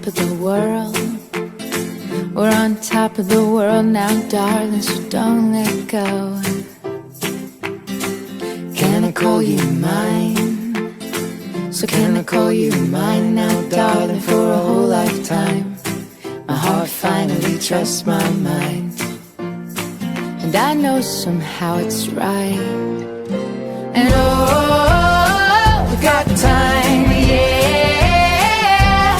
top of the world. We're on top of the world now, darling, so don't let go. Can I call you mine? So can I call you mine now, darling, for a whole lifetime? My heart finally trusts my mind, and I know somehow it's right. And oh, we got time, yeah.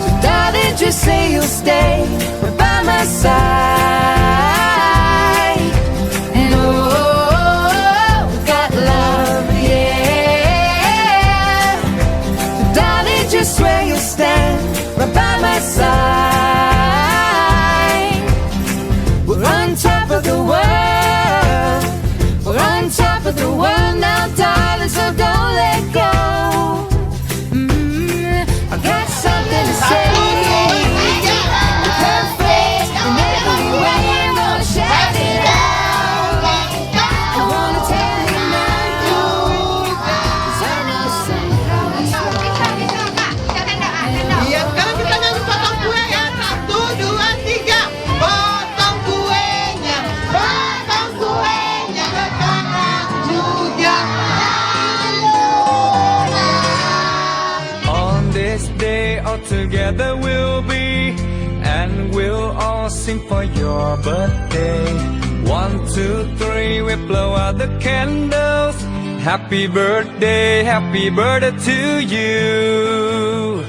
So darling, just say you'll stay right by my side. And oh, we got love, yeah. So darling, just swear you'll stand right by my side. We're on top of the world. We're on top of the world now, darling, so don't let go. I got something to say. We're perfect in every way. I'm gonna shout it out. I wanna tell you now, 'cause I know somehow it's right. Iya, sekarang kita nyanyi potong kue ya. 1, 2, 3. Potong kuenya. Potong kuenya. Sekarang juga. On this day all together we'll be, and we'll all sing for your birthday. 1, 2, 3, we blow out the candles. Happy birthday to you.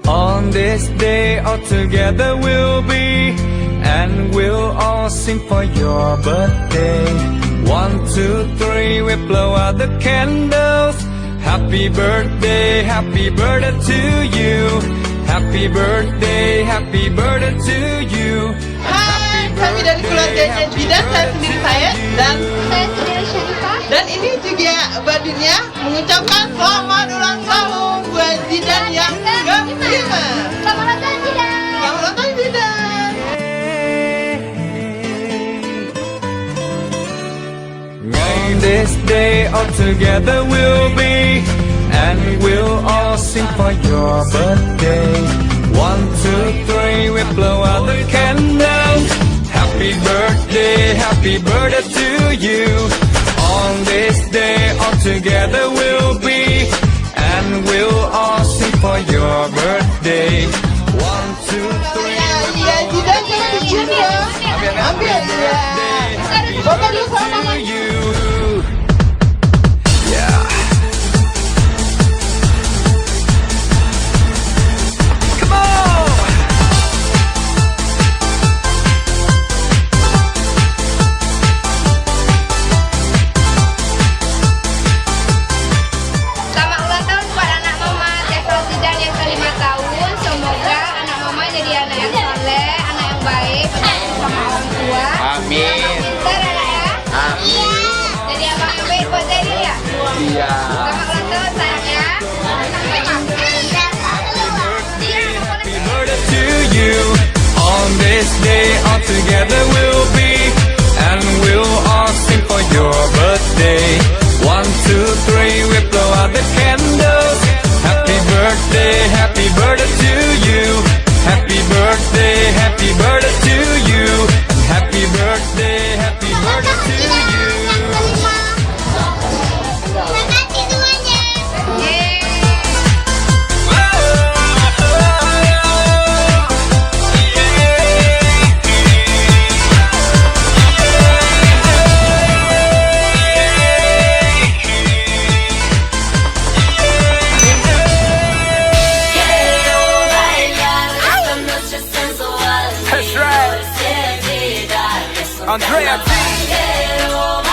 On this day all together we'll be, and we'll all sing for your birthday. 1, 2, 3, we blow out the candles. Happy birthday to you. Happy birthday to you. Hai, kami dari keluarganya Zidan, saya sendiri dan Saya sendiri Syarifah. dan ini juga Badinnya mengucapkan selamat ulang tahun buat Zidan yang ke-5. Selamat ulang tahun, Zidan. Selamat ulang tahun Zidan. On this day all together we'll be, and we'll all sing for your birthday. 1, 2, 3, we blow out the candles. Happy birthday to you. On this day all together we'll be, and we'll all sing for your birthday. 1, 2, 3, Iya, Zidan jangan dicium ya. Ambil ya. Foto dulu sama mama. to you. Yeah. Come on. Selamat ulang tahun buat anak mama Tessa Zidan yang ke-5 tahun. Semoga anak mama jadi anak yang soleh, anak yang baik, berbakti sama orang tua. Amin. Pintar anak ya. Amin. Jadi abang yang baik buat Zedin ya. Iya. Selamat ulang tahun sayang ya. Happy birthday to you. On this day all together we'll be, and we'll all sing for your birthday. 1, 2, 3, we blow out the candles. Happy birthday to you. Happy birthday to you. And happy birthday to you. That's right. Andrea T.